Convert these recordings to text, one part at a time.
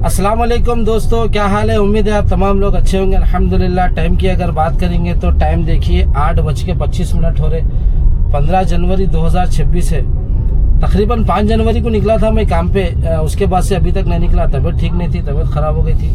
अस्सलाम वालेकुम दोस्तों, क्या हाल है। उम्मीद है आप तमाम लोग अच्छे होंगे। अल्हम्दुलिल्लाह। टाइम की अगर बात करेंगे तो टाइम देखिए 8:25 हो रहे। 15 जनवरी 2026 है। तकरीबन 5 जनवरी को निकला था मैं काम पे। उसके बाद से अभी तक नहीं निकला। तबीयत ठीक नहीं थी, तबीयत ख़राब हो गई थी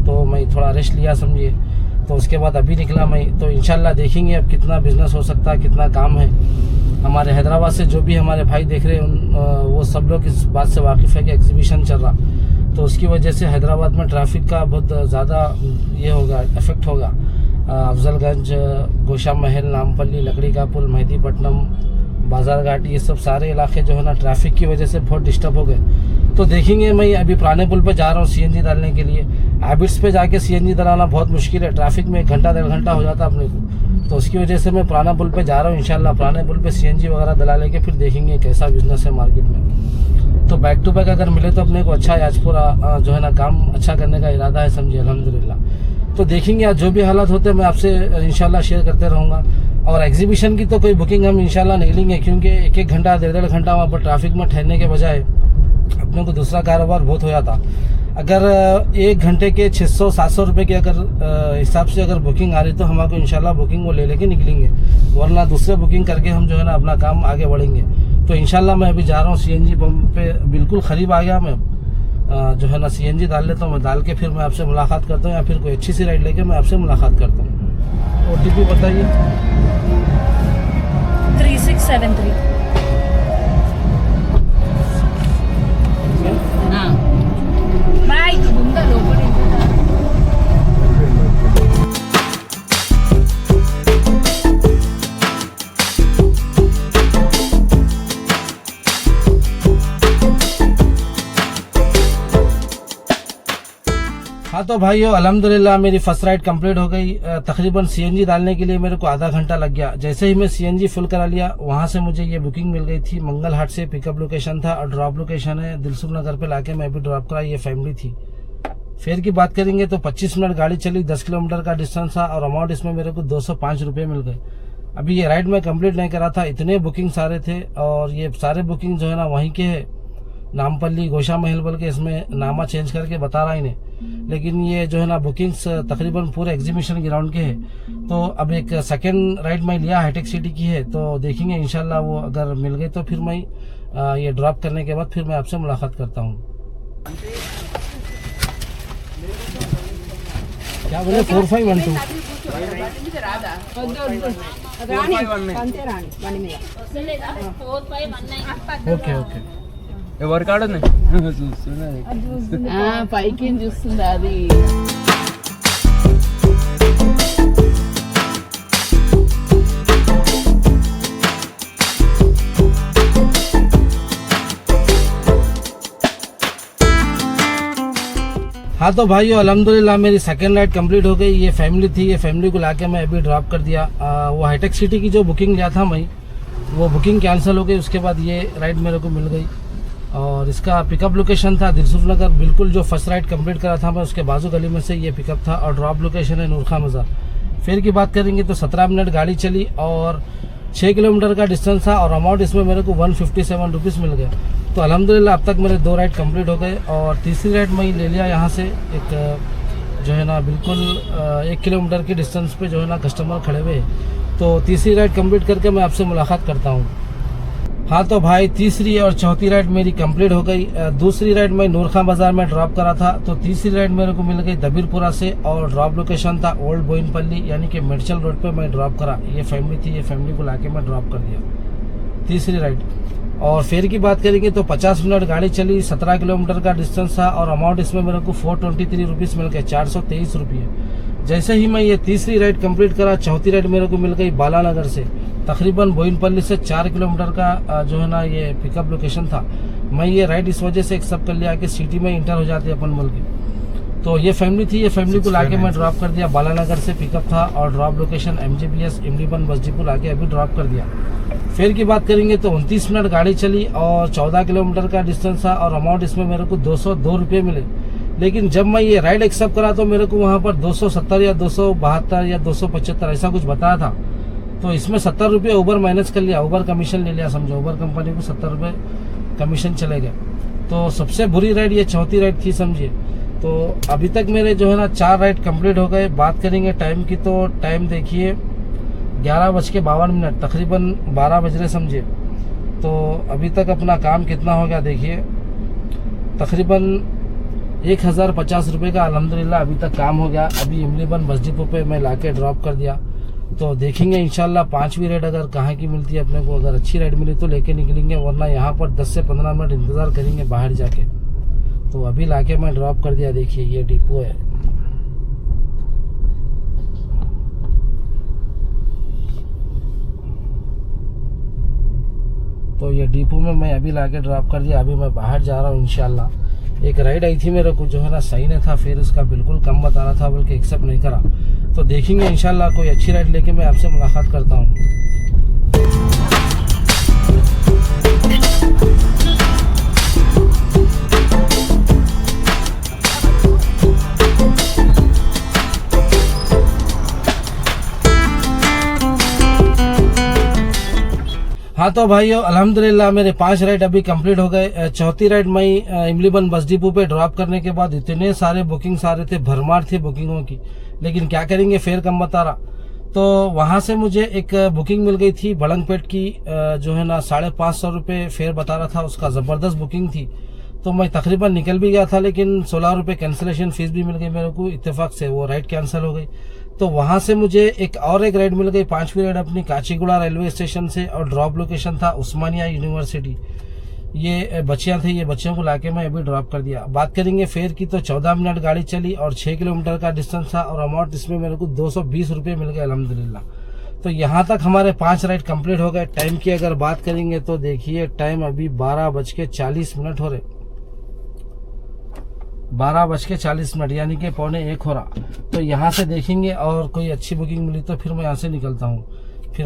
तो मैं थोड़ा रेस्ट लिया समझिए। तो उसके बाद अभी निकला मैं। तो इंशाल्लाह देखेंगे अब कितना बिजनेस हो सकता है, कितना काम है। हमारे हैदराबाद से जो भी हमारे भाई देख रहे हैं वो सब लोग इस बात से वाकिफ़ है कि एग्जीबिशन चल रहा, तो उसकी वजह से हैदराबाद में ट्रैफिक का बहुत ज़्यादा ये होगा, इफेक्ट होगा। अफजलगंज, गोशा महल, नामपल्ली, लकड़ी का पुल, मेहदीपट्टनम, बाजार घाट, ये सब सारे इलाके जो है ना ट्रैफिक की वजह से बहुत डिस्टर्ब हो गए। तो देखेंगे। मैं अभी पुराने पुल पे जा रहा हूँ सीएनजी डालने के लिए। हैबिट्स पे जाके सीएनजी डलाना बहुत मुश्किल है, ट्रैफिक में 1 घंटा 1.5 घंटा हो जाता अपने को। तो उसकी वजह से मैं पुराना पुल पे जा रहा हूँ। इंशाल्लाह पुराने पुल पे सीएनजी वगैरह डला लेके फिर देखेंगे कैसा बिजनेस है मार्केट में। तो बैक टू बैक अगर मिले तो अपने को अच्छा है। आज पूरा जो है ना काम अच्छा करने का इरादा है समझिए, अल्हम्दुलिल्लाह। तो देखेंगे आज जो भी हालात होते हैं मैं आपसे इंशाल्लाह शेयर करते रहूँगा। और एग्जीबिशन की तो कोई बुकिंग हम इंशाल्लाह नहीं लेंगे, क्योंकि 1-1 घंटा 1.5 घंटा वहाँ पर ट्रैफिक में ठहरने के बजाय अपने को दूसरा कारोबार बहुत हो जाता। अगर 1 घंटे के 600-700 रुपये के अगर हिसाब से अगर बुकिंग आ रही तो हमारे को इंशाल्लाह बुकिंग वो ले लेके निकलेंगे, वरना दूसरे बुकिंग करके हम जो है ना अपना काम आगे बढ़ेंगे। तो इंशाल्लाह मैं अभी जा रहा हूँ सीएनजी पंप पे, बिल्कुल करीब आ गया मैं। जो है ना सीएनजी डाल लेता हूँ मैं, डाल के फिर मैं आपसे मुलाकात करता हूँ, या फिर कोई अच्छी सी राइड लेके मैं आपसे मुलाकात करता हूँ। ओटीपी बताइए। 3673। हाँ तो भाइयों अल्हम्दुलिल्लाह मेरी फर्स्ट राइड कंप्लीट हो गई। तकरीबन सीएनजी डालने के लिए मेरे को आधा घंटा लग गया। जैसे ही मैं सीएनजी फुल करा लिया वहाँ से मुझे ये बुकिंग मिल गई थी। मंगल हाट से पिकअप लोकेशन था और ड्रॉप लोकेशन है दिलसुख नगर पे लाके मैं भी ड्रॉप करा। ये फैमिली थी। फेयर की बात करेंगे तो 25 मिनट गाड़ी चली, 10 किलोमीटर का डिस्टेंस था और अमाउंट इसमें मेरे को 205 रुपये मिल गए। अभी ये राइड मैं कंप्लीट नहीं करा था, इतने बुकिंग सारे थे और ये सारे बुकिंग जो है ना वहीं के है, नामपल्ली, गोशा महल बोल के। इसमें नामा चेंज करके बता रहा इन्हें, लेकिन ये जो है ना बुकिंग्स तकरीबन पूरे एग्जीबिशन ग्राउंड के हैं। तो अब एक सेकेंड राइड मैं लिया हाईटेक सिटी की है, तो देखेंगे इंशाल्लाह वो अगर मिल गई तो फिर मैं ये ड्रॉप करने के बाद फिर मैं आपसे मुलाकात करता हूँ। क्या बोले 4512? ఓకే ఓకే ఎవరు కాడనే చూస్తున్నా పైకి చూస్తుంది అది। हाँ तो भाइयों अल्हम्दुलिल्लाह मेरी सेकेंड राइड कंप्लीट हो गई। ये फैमिली थी, ये फैमिली को लाके मैं अभी ड्रॉप कर दिया। वो हाईटेक सिटी की जो बुकिंग लिया था मैं, वो बुकिंग कैंसिल हो गई। उसके बाद ये राइड मेरे को मिल गई और इसका पिकअप लोकेशन था दिलसुख नगर। बिल्कुल जो फर्स्ट राइड कंप्लीट करा था मैं उसके बाजू गली में से ये पिकअप था और ड्रॉप लोकेशन है नूरखा मज़ार। फेयर की बात करेंगे तो 17 मिनट गाड़ी चली और 6 किलोमीटर का डिस्टेंस था और अमाउंट इसमें मेरे को 157 रुपीज़ मिल गया। तो अल्हम्दुलिल्लाह अब तक मेरे 2 राइड कंप्लीट हो गए और तीसरी राइड मैं ले लिया यहाँ से एक जो है ना बिल्कुल 1 किलोमीटर के डिस्टेंस पे जो है ना कस्टमर खड़े हुए। तो तीसरी राइड कंप्लीट करके मैं आपसे मुलाकात करता हूँ। हाँ तो भाई तीसरी और चौथी राइड मेरी कंप्लीट हो गई। दूसरी राइड मैं नूरखा बाजार में ड्रॉप करा था, तो तीसरी राइड मेरे को मिल गई दबीरपुरा से और ड्रॉप लोकेशन था ओल्ड बोइनपल्ली यानी कि मेडचल रोड पे मैं ड्रॉप करा। ये फैमिली थी, ये फैमिली को लाके मैं ड्रॉप कर दिया तीसरी राइड। और फेयर की बात करेंगे तो 50 मिनट गाड़ी चली, 17 किलोमीटर का डिस्टेंस था और अमाउंट इसमें मेरे को 423 रुपीज़ मिल गए, 423 रुपये। जैसे ही मैं ये तीसरी राइड कंप्लीट करा, चौथी राइड मेरे को मिल गई बालानगर से, तकरीबन बोइनपल्ली से 4 किलोमीटर का जो है ना ये पिकअप लोकेशन था। मैं ये राइड इस वजह से एक्सेप्ट कर लिया कि सिटी में इंटर हो जाती है अपन मुल्क। तो ये फैमिली थी, ये फैमिली को लाके मैं ड्रॉप कर दिया। बालानगर से पिकअप था और ड्रॉप लोकेशन MGBS इमलीबन बसजीपुर लाके अभी ड्रॉप कर दिया। फेयर की बात करेंगे तो 29 मिनट गाड़ी चली और 14 किलोमीटर का डिस्टेंस था और अमाउंट इसमें मेरे को 202 रुपये मिले। लेकिन जब मैं ये राइड एक्सेप्ट करा तो मेरे को वहाँ पर 270 या 272 या 275 ऐसा कुछ बताया था। तो इसमें 70 रुपये ओवर माइनस कर लिया, ओवर कमीशन ले लिया समझो। ओवर कंपनी को 70 रुपये कमीशन चले गए। तो सबसे बुरी राइड ये चौथी राइड थी समझिए। तो अभी तक मेरे जो है ना 4 राइड कंप्लीट हो गए। बात करेंगे टाइम की, तो टाइम देखिए 11:52, तकरीबन 12 बज रहे समझिए। तो अभी तक अपना काम कितना हो गया देखिए, तकरीबन 1050 रुपये का अल्हम्दुलिल्लाह अभी तक काम हो गया। अभी इमलीबन बस डिपो पे मैं लाके ड्रॉप कर दिया। तो देखेंगे इंशाल्लाह 5वीं राइड अगर कहाँ की मिलती है अपने को, अगर अच्छी राइड मिली तो लेके निकलेंगे, वरना यहाँ पर 10 से 15 मिनट इंतज़ार करेंगे बाहर जाके। तो अभी लाके मैं ड्रॉप कर दिया। देखिए ये डिपो है। तो ये डिपो में मैं अभी लाके ड्रॉप कर दिया। अभी मैं बाहर जा रहा हूँ इंशाल्लाह। एक राइड आई थी मेरे को जो है ना सही नहीं था, फिर उसका बिल्कुल कम बता रहा था, बल्कि एक्सेप्ट नहीं करा। तो देखेंगे इंशाल्लाह कोई अच्छी राइड लेके मैं आपसे मुलाकात करता हूँ। हाँ तो भाइयों अल्हम्दुलिल्लाह मेरे 5 राइड अभी कंप्लीट हो गए। चौथी राइड मैं इमलीबन बस डिपो पे ड्रॉप करने के बाद इतने सारे बुकिंग्स आ रहे थे, भरमार थी बुकिंगों की, लेकिन क्या करेंगे फेयर कम बता रहा। तो वहां से मुझे एक बुकिंग मिल गई थी बलंगपेट की, जो है ना 550 रुपये फेयर बता रहा था उसका, ज़बरदस्त बुकिंग थी। तो मैं तकरीबन निकल भी गया था, लेकिन 16 रुपये कैंसिलेशन फीस भी मिल गई मेरे को, इत्तेफाक से वो राइड कैंसिल हो गई। तो वहां से मुझे एक राइड मिल गई, 5वीं राइड अपनी काचीगुड़ा रेलवे स्टेशन से, और ड्रॉप लोकेशन था उस्मानिया यूनिवर्सिटी। ये बच्चियां थे, ये बच्चियों को लाके मैं अभी ड्रॉप कर दिया। बात करेंगे फेयर की, तो 14 मिनट गाड़ी चली और 6 किलोमीटर का डिस्टेंस था, और अमाउंट इसमें मेरे को 220 रुपये मिल गए अल्हम्दुलिल्लाह। तो यहाँ तक हमारे 5 राइड कंप्लीट हो गए। टाइम की अगर बात करेंगे तो देखिए टाइम अभी 12:40 हो रहे, 12:40 यानी कि 12:45 हो रहा। तो यहाँ से देखेंगे और कोई अच्छी बुकिंग मिली तो फिर मैं यहाँ से निकलता हूँ। फिर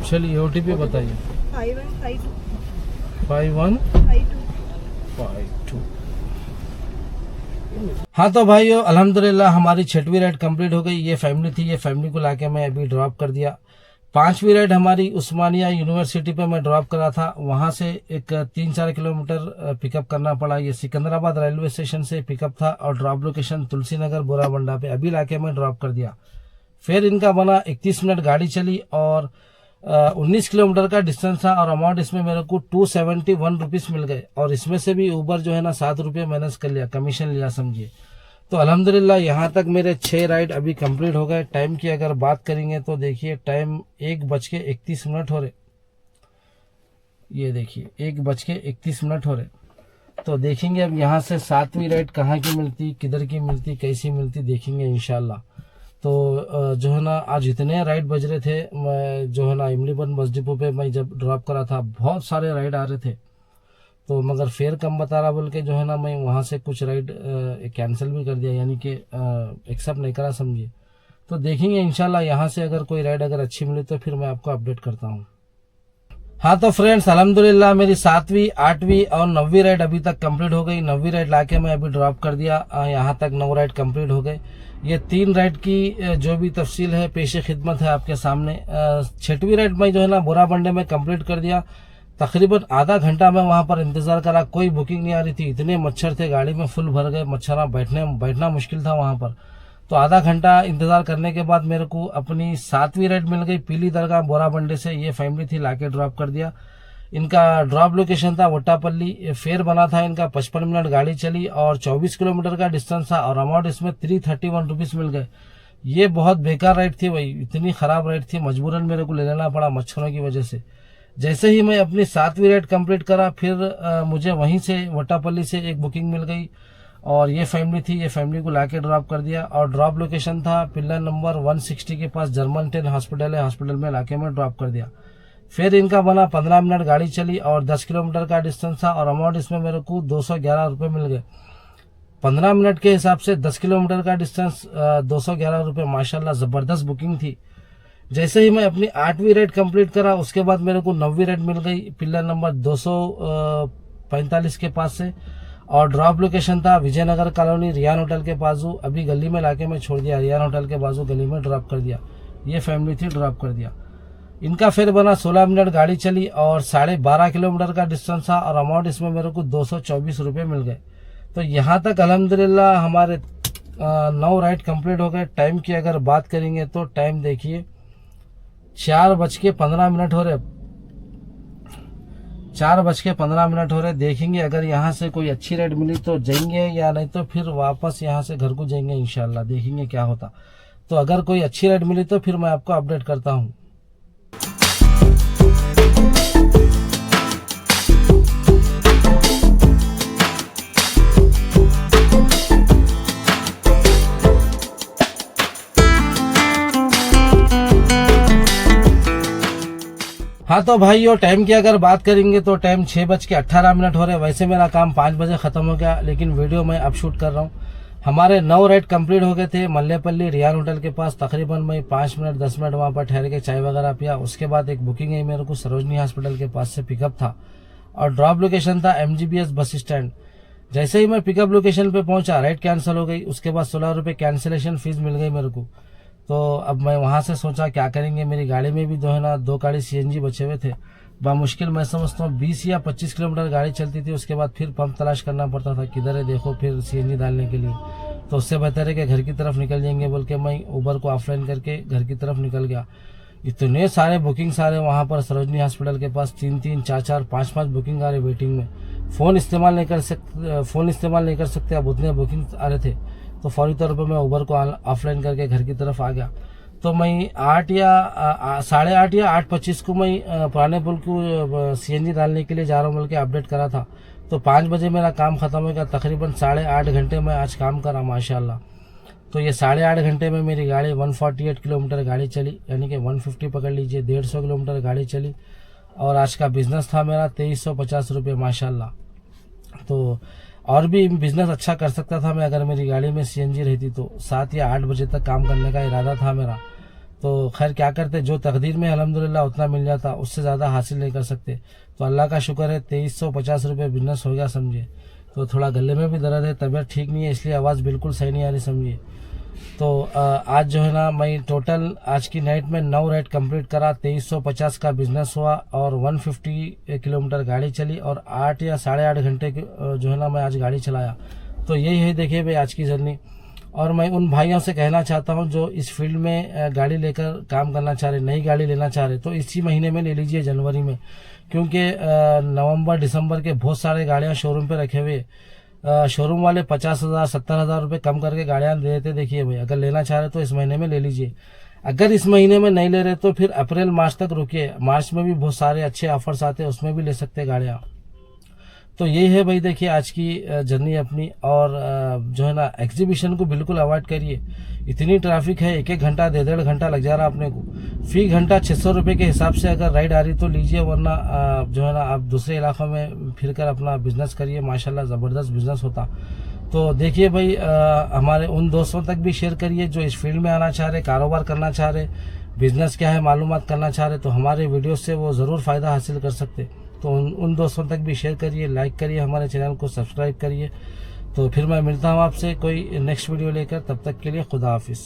चलिए OTP बताइए। 5152। हाँ तो भाइयों अल्हम्दुलिल्लाह हमारी 6वीं राइड कंप्लीट हो गई। ये फैमिली थी, ये फैमिली को लाके मैं अभी ड्रॉप कर दिया। 5वीं राइड हमारी उस्मानिया यूनिवर्सिटी पे मैं ड्रॉप करा था, वहाँ से एक 3-4 किलोमीटर पिकअप करना पड़ा। ये सिकंदराबाद रेलवे स्टेशन से पिकअप था, और ड्रॉप लोकेशन तुलसी नगर बोराबंडा पे अभी लाके मैं ड्रॉप कर दिया। फिर इनका बना 31 मिनट गाड़ी चली, और 19 किलोमीटर का डिस्टेंस था, और अमाउंट इसमें मेरे को 271 रुपीज़ मिल गए। और इसमें से भी ऊबर जो है ना 7 रुपये माइनस कर लिया, कमीशन लिया समझिए। तो अल्हम्दुलिल्लाह यहाँ तक मेरे 6 राइड अभी कंप्लीट हो गए। टाइम की अगर बात करेंगे तो देखिए टाइम 1:31 हो रहे, ये देखिए 1:31 हो रहे। तो देखेंगे अब यहाँ से 7वीं राइड कहाँ की मिलती, किधर की मिलती, कैसी मिलती, देखेंगे इंशाल्लाह। तो जो है ना आज इतने राइड बज रहे थे, मैं जो है ना इमलीबन बस डिपो पे मैं जब ड्रॉप करा था बहुत सारे राइड आ रहे थे। तो मगर फेयर कम बता रहा बोल के जो है ना मैं वहाँ से कुछ राइड कैंसिल भी कर दिया, यानी कि एक्सेप्ट नहीं करा समझिए। तो देखेंगे इंशाल्लाह यहाँ से अगर कोई राइड अगर अच्छी मिली तो फिर मैं आपको अपडेट करता हूँ। हाँ तो फ्रेंड्स अल्हम्दुलिल्लाह मेरी 7वीं, 8वीं और 9वीं राइड अभी तक कंप्लीट हो गई। 9वीं राइड लाके मैं अभी ड्रॉप कर दिया। यहाँ तक 9 राइड कंप्लीट हो गए। ये 3 राइड की जो भी तफसील है पेशे खिदमत है आपके सामने। 6वीं राइड में जो है ना बोराबंडे में कंप्लीट कर दिया। तकरीबन आधा घंटा मैं वहाँ पर इंतजार करा, कोई बुकिंग नहीं आ रही थी, इतने मच्छर थे गाड़ी में फुल भर गए, मच्छर बैठना मुश्किल था वहाँ पर। तो आधा घंटा इंतजार करने के बाद मेरे को अपनी 7वीं राइड मिल गई पीली दरगाह बोराबंडे से। ये फैमिली थी, लाके ड्रॉप कर दिया। इनका ड्रॉप लोकेशन था वट्टापल्ली। फेयर बना था इनका 55 मिनट गाड़ी चली, और 24 किलोमीटर का डिस्टेंस था, और अमाउंट इसमें 331 रुपीज़ मिल गए। ये बहुत बेकार राइड थी भाई, इतनी खराब राइड थी, मजबूरन मेरे को ले लेना पड़ा मच्छरों की वजह से। जैसे ही मैं अपनी 7वीं राइड कंप्लीट करा, फिर मुझे वहीं से वट्टापल्ली से एक बुकिंग मिल गई, और ये फैमिली थी, ये फैमिली को लाके ड्रॉप कर दिया। और ड्रॉप लोकेशन था पिलर नंबर 160 के पास, जर्मन 10 हॉस्पिटल है, हॉस्पिटल में लाके मैं ड्रॉप कर दिया। फिर इनका बना 15 मिनट गाड़ी चली, और 10 किलोमीटर का डिस्टेंस था, और अमाउंट इसमें मेरे को 211 रुपये मिल गए। 15 मिनट के हिसाब से 10 किलोमीटर का डिस्टेंस 211 रुपये, माशाल्लाह ज़बरदस्त बुकिंग थी। जैसे ही मैं अपनी 8वीं राइड कंप्लीट करा, उसके बाद मेरे को 9वीं राइड मिल गई पिलर नंबर 245 के पास से, और ड्रॉप लोकेशन था विजयनगर कॉलोनी रियान होटल के बाजू। अभी गली में लाके मैं छोड़ दिया, रियान होटल के बाजू गली में ड्रॉप कर दिया। ये फैमिली थी, ड्रॉप कर दिया। इनका फेयर बना 16 मिनट गाड़ी चली और 12.5 किलोमीटर का डिस्टेंस था और अमाउंट इसमें मेरे को 224 रुपये मिल गए। तो यहाँ तक अल्हम्दुलिल्लाह हमारे 9 राइड कंप्लीट हो गए। टाइम की अगर बात करेंगे तो टाइम देखिए 4:15 हो रहे, 4:15 हो रहे। देखेंगे अगर यहाँ से कोई अच्छी राइड मिली तो जाएंगे, या नहीं तो फिर वापस यहाँ से घर को जाएंगे इंशाल्लाह। देखेंगे क्या होता। तो अगर कोई अच्छी राइड मिली तो फिर मैं आपको अपडेट करता हूँ। हाँ तो भाइयों, टाइम की अगर बात करेंगे तो टाइम 6:18 हो रहे। वैसे मेरा काम 5 बजे खत्म हो गया, लेकिन वीडियो मैं अब शूट कर रहा हूँ। हमारे 9 राइड कंप्लीट हो गए थे। मल्लेपल्ली रियान होटल के पास तकरीबन मैं 5 मिनट 10 मिनट वहाँ पर ठहर के चाय वगैरह पिया। उसके बाद एक बुकिंग है मेरे को सरोजनी हॉस्पिटल के पास से पिकअप था और ड्रॉप लोकेशन था MGBS बस स्टैंड। जैसे ही मैं पिकअप लोकेशन पे पहुंचा राइड कैंसिल हो गई। उसके बाद 16 रुपये कैंसिलेशन फीस मिल गई मेरे को। तो अब मैं वहां से सोचा क्या करेंगे, मेरी गाड़ी में भी जो है ना 2 गाड़ी CNG बचे हुए थे। बामुश्किल मैं समझता हूँ 20 या 25 किलोमीटर गाड़ी चलती थी। उसके बाद फिर पंप तलाश करना पड़ता था, किधर है देखो फिर CNG डालने के लिए। तो उससे बेहतर है कि घर की तरफ निकल जाएंगे बोल के मैं उबर को ऑफलाइन करके घर की तरफ निकल गया। इतने सारे बुकिंग सारे वहाँ पर सरोजनी हॉस्पिटल के पास 3-3, 4-4, 5-5 बुकिंग आ रहे वेटिंग में। फ़ोन इस्तेमाल नहीं कर सकते अब, उतने बुकिंग आ रहे थे। तो फौरी तौर पर मैं उबर को ऑफलाइन करके घर की तरफ आ गया। तो मैं 8 या 8:30 या 8:25 को मैं पुराने पुल को CNG डालने के लिए जा रहा हूँ बोल के अपडेट करा था। तो 5 बजे मेरा काम खत्म हो गया। तकरीबन 8.5 घंटे मैं आज काम करा माशाल्लाह। तो ये 8.5 घंटे में मेरी गाड़ी 148 किलोमीटर गाड़ी चली, यानी कि 150 पकड़ लीजिए, 150 किलोमीटर गाड़ी चली। और आज का बिजनेस था मेरा 2350 रुपये माशाल्लाह। तो और भी बिजनेस अच्छा कर सकता था मैं अगर मेरी गाड़ी में CNG रहती तो। 7 या 8 बजे तक काम करने का इरादा था मेरा। तो खैर क्या करते, जो तकदीर में अल्हम्दुलिल्लाह उतना मिल जाता, उससे ज़्यादा हासिल नहीं कर सकते। तो अल्लाह का शुक्र है 2350 रुपये बिजनेस हो गया समझिए। तो थोड़ा गले में भी दर्द है, तबीयत ठीक नहीं है, इसलिए आवाज़ बिल्कुल सही नहीं आ रही समझिए। तो आज जो है ना मैं टोटल आज की नाइट में 9 राइड कंप्लीट करा, 2350 का बिजनेस हुआ और 150 किलोमीटर गाड़ी चली और 8 या 8.5 घंटे जो है ना मैं आज गाड़ी चलाया। तो यही है देखिए भाई आज की जर्नी। और मैं उन भाइयों से कहना चाहता हूं जो इस फील्ड में गाड़ी लेकर काम करना चाह रहे, नई गाड़ी लेना चाह रहे, तो इसी महीने में ले लीजिए जनवरी में, क्योंकि नवंबर दिसंबर के बहुत सारे गाड़ियां शोरूम पे रखे हुए। शोरूम वाले 50,000 70,000 रुपये कम करके गाड़ियां दे देते। देखिए भाई अगर लेना चाह रहे तो इस महीने में ले लीजिए। अगर इस महीने में नहीं ले रहे तो फिर अप्रैल मार्च तक रुकिए। मार्च में भी बहुत सारे अच्छे ऑफर्स आते हैं, उसमें भी ले सकते हैं गाड़ियाँ। तो यही है भाई देखिए आज की जर्नी अपनी। और जो है ना एग्जीबिशन को बिल्कुल अवॉइड करिए। इतनी ट्रैफिक है, 1-1 घंटा 1.5 घंटा लग जा रहा अपने को। फी घंटा 600 रुपये के हिसाब से अगर राइड आ रही तो लीजिए, वरना जो है ना आप दूसरे इलाकों में फिर कर अपना बिजनेस करिए। माशाल्लाह ज़बरदस्त बिजनेस होता। तो देखिए भाई हमारे उन दोस्तों तक भी शेयर करिए जो इस फील्ड में आना चाह रहे, कारोबार करना चाह रहे, बिजनेस क्या है मालूमात करना चाह रहे, तो हमारे वीडियो से वो ज़रूर फ़ायदा हासिल कर सकते। तो उन दोस्तों तक भी शेयर करिए, लाइक करिए, हमारे चैनल को सब्सक्राइब करिए। तो फिर मैं मिलता हूँ आपसे कोई नेक्स्ट वीडियो लेकर, तब तक के लिए खुदा हाफिज़।